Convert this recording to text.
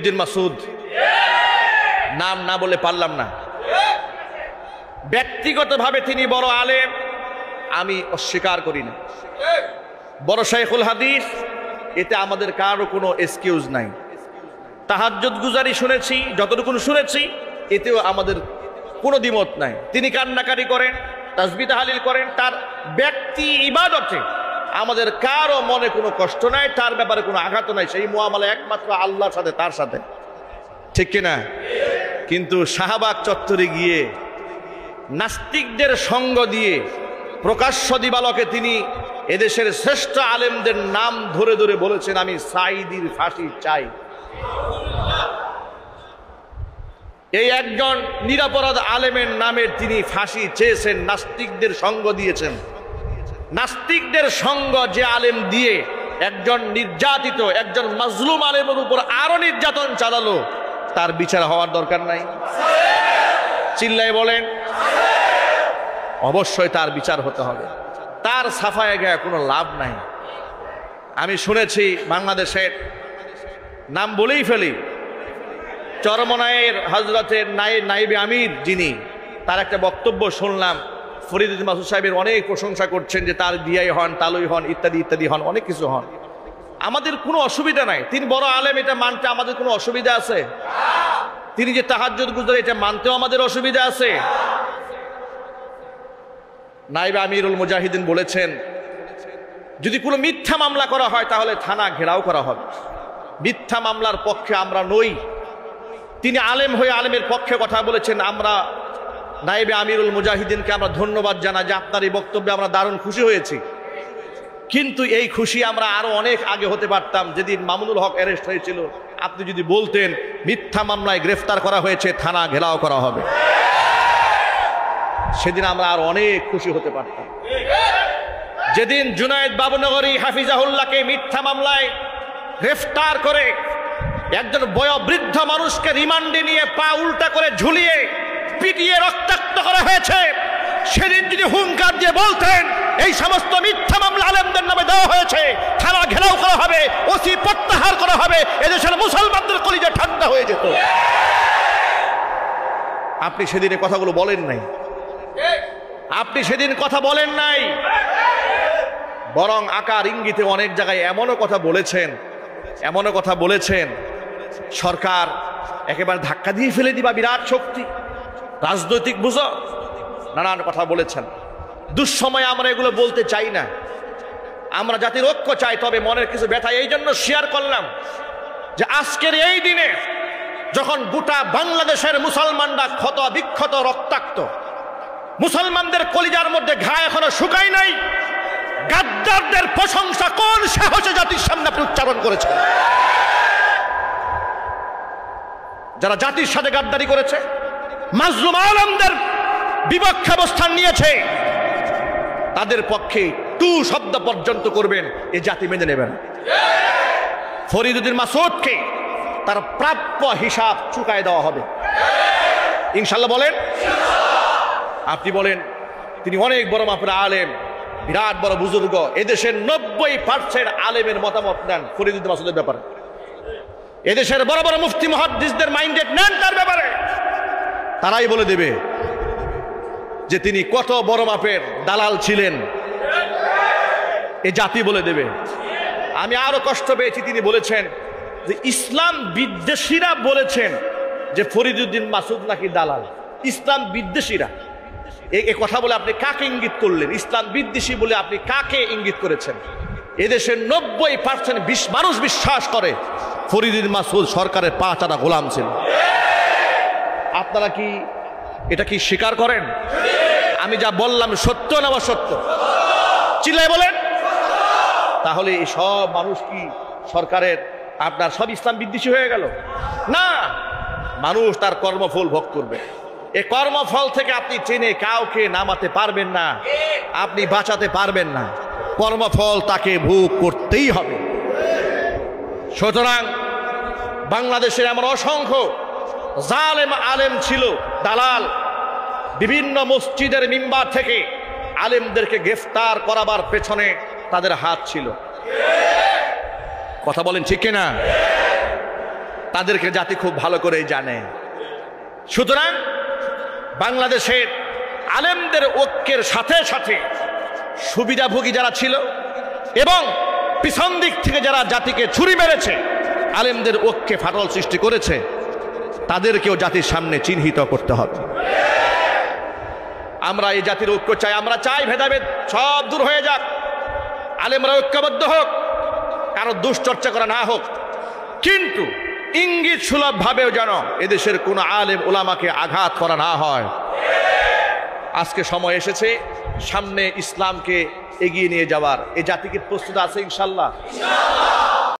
ফরিদুদ্দিন মাসুদ নাম না বলে পারলাম না। ব্যক্তিগতভাবে তিনি বড় আলেম, আমি অস্বীকার করি না। বড় শাইখুল হাদিস, এতে আমাদের কারো কোনো এক্সকিউজ নাই। তাহাজ্জুদ গুজারি শুনেছি, যতটুকু শুনেছি, এতেও আমাদের কোনো দ্বিমত নাই। তিনি কান্নাকারি করেন, তাসবিহ তাহলিল করেন, তার ব্যক্তি ইবাদতে আমাদের কারো মনে কোনো কষ্ট নাই, তার ব্যাপারে কোনো আঘাত নাই। সেই মুআমালা একমাত্র আল্লাহর সাথে, তার সাথে, ঠিক কিনা? কিন্তু শাহবাগ চত্বরে গিয়ে নাস্তিকদের সঙ্গ দিয়ে প্রকাশ্য দিবালকে তিনি এদেশের শ্রেষ্ঠ আলেমদের নাম ধরে ধরে বলেছেন, আমি সাঈদীর ফাঁসি চাই। এই একজন নিরপরাধ আলেমের নামে তিনি ফাঁসি চেয়েছেন, নাস্তিকদের সঙ্গ দিয়েছেন। নাস্তিকদের সঙ্গ যে আলেম দিয়ে একজন নির্যাতিত, একজন মাজলুম আলেমের উপর আরো নির্যাতন চালালো, তার বিচার হওয়ার দরকার নাই? চিল্লায় বলেন, অবশ্যই তার বিচার হতে হবে। তার সাফায়ে গায়ে কোনো লাভ নাই। আমি শুনেছি বাংলাদেশের নাম বলেই ফেলি, চরমনায়ের হযরতের নায়েবে আমির যিনি, তার একটা বক্তব্য শুনলাম। ফরিদুদ্দিন মাসুদ সাহেবের অনেক প্রশংসা করছেন যে তার বিয়াই হন, তালুই হন, ইত্যাদি ইত্যাদি হন, অনেক কিছু হন। আমাদের কোনো অসুবিধা নাই, তিনি বড় আলেম, এটা মানতে আমাদের কোনো অসুবিধা আছে? তিনি যে তাহাজ্জুদ গুজারি, এটা মানতেও আমাদের অসুবিধা আছে? নায়েবে আমিরুল মুজাহিদিন বলেছেন, যদি কোনো মিথ্যা মামলা করা হয় তাহলে থানা ঘেরাও করা হবে। মিথ্যা মামলার পক্ষে আমরা নই। তিনি আলেম হয়ে আলেমের পক্ষে কথা বলেছেন। আমরা নায়েবে আমিরুল মুজাহিদিনকে আমরা ধন্যবাদ জানাই যে আপনার এই বক্তব্যে আমরা দারুণ খুশি হয়েছি। কিন্তু এই খুশি আমরা আরো অনেক আগে হতে পারতাম। যেদিন মামুনুল হক অ্যারেস্ট হয়েছিল, আপনি যদি বলতেন মিথ্যা মামলায় গ্রেফতার করা হয়েছে, থানা ঘেরাও করা হবে, সেদিন আমরা আরো অনেক খুশি হতে পারতাম। যেদিন জুনায়েদ বাবুনগরী হাফিজাহুল্লাহকে মিথ্যা মামলায় গ্রেফতার করে একজন বয়োবৃদ্ধ মানুষকে রিমান্ডে নিয়ে পা উল্টা করে ঝুলিয়ে পিটিয়ে রক্তাক্ত করা হয়েছে, সেদিন যদি হুঙ্কার দিয়ে বলতেন এই সমস্ত মিথ্যা মামলা আলেমদের নামে দেওয়া হয়েছে, থানা ঘেরাও করা হবে, ওসি প্রত্যাহার করা হবে, এদেশের মুসলমানদের কলিজা ঠান্ডা হয়ে যেত। আপনি সেদিন এই কথাগুলো বলেন নাই। আপনি সেদিন কথা বলেন নাই, বরং আকার ইঙ্গিতে অনেক জায়গায় এমনও কথা বলেছেন, সরকার একেবারে ধাক্কা দিয়ে ফেলে দিবা, বিরাট শক্তি, রাজনৈতিক বুঝো, নানান কথা বলেছেন। দুঃসময়ে আমরা এগুলো বলতে চাই না। আমরা জাতির ঐক্য চাই, তবে মনের কিছু ব্যথা এই জন্য শেয়ার করলাম যে আজকের এই দিনে যখন গোটা বাংলাদেশের মুসলমানরা ক্ষত বিক্ষত, রক্তাক্ত, মুসলমানদের কলিজার মধ্যে ঘা এখনো শুকায় নাই, গাদ্দারদের প্রশংসা কোন সাহসে জাতির সামনে আপনি উচ্চারণ করেছেন? যারা জাতির সাথে গাদ্দারি করেছে, মাজলুম আলেমদের বিপক্ষে অবস্থান নিয়েছে, তাদের পক্ষে টু শব্দ পর্যন্ত করবেন, এ জাতি মেনে নেবেন। ফরিদুদ্দিন মাসুদকে তার প্রাপ্য হিসাব চুকায় দেওয়া হবে ইনশাল্লাহ। বলেন, আপনি বলেন তিনি অনেক বড় মাপের আলেম, বিরাট বড় বুজুর্গ, এদেশের 90% আলেমের মতামত নেন ফরিদুদ্দিন মাসুদের ব্যাপারে। এদেশের বড় বড় মুফতি মুহাদ্দিসদের মাইন্ডেড নেন তার ব্যাপারে। তারাই বলে দেবে যে তিনি কত বড় মাপের দালাল ছিলেন, এ জাতি বলে দেবে। আমি আরো কষ্ট পেয়েছি, তিনি বলেছেন যে ইসলাম বিদ্বেষীরা বলেছেন যে ফরিদুদ্দিন মাসুদ নাকি দালাল। ইসলাম বিদ্বেষীরা, এই কথা বলে আপনি কাকে ইঙ্গিত করলেন? ইসলাম বিদ্বেষী বলে আপনি কাকে ইঙ্গিত করেছেন? এদেশের 90% মানুষ বিশ্বাস করে ফরিদুদ্দিন মাসুদ সরকারের পা চাটা গোলাম ছিল। আপনারা কি এটা কি স্বীকার করেন? আমি যা বললাম সত্য না অসত্য? চিল্লায় বলেন। তাহলে এই সব মানুষ কি সরকারের আপনার সব ইসলাম বিদ্বেষী হয়ে গেল? না, মানুষ তার কর্মফল ভোগ করবে। এই কর্মফল থেকে আপনি চেনে কাউকে নামাতে পারবেন না, আপনি বাঁচাতে পারবেন না। কর্মফল তাকে ভোগ করতেই হবে। সুতরাং বাংলাদেশের এমন অসংখ্য জালেম আলেম ছিল, দালাল, বিভিন্ন মসজিদের মিম্বার থেকে আলেমদেরকে গ্রেফতার করাবার পেছনে তাদের হাত ছিল। কথা বলেন ঠিক কিনা? তাদেরকে জাতি খুব ভালো করেই জানে। সুতরাং বাংলাদেশের আলেমদের ঐক্যের সাথে সাথে সুবিধাভোগী যারা ছিল এবং পিছন দিক থেকে যারা জাতিকে ছুরি মেরেছে, আলেমদের ঐক্যে ফাটল সৃষ্টি করেছে, তাদেরকেও জাতির সামনে চিহ্নিত করতে হবে। আমরা এই জাতির ঐক্য চাই। আমরা চাই ভেদাভেদ সব দূর হয়ে যাক, আলেমরা ঐক্যবদ্ধ হোক, কারো দুশ্চর্চা করা না হোক, কিন্তু ইঙ্গিত সুলভ ভাবেও যেন এদেশের কোন আলেম ওলামাকে আঘাত করা না হয়। আজকে সময় এসেছে সামনে ইসলামকে এগিয়ে নিয়ে যাওয়ার। এই জাতিকে প্রস্তুত আছে ইনশাআল্লাহ?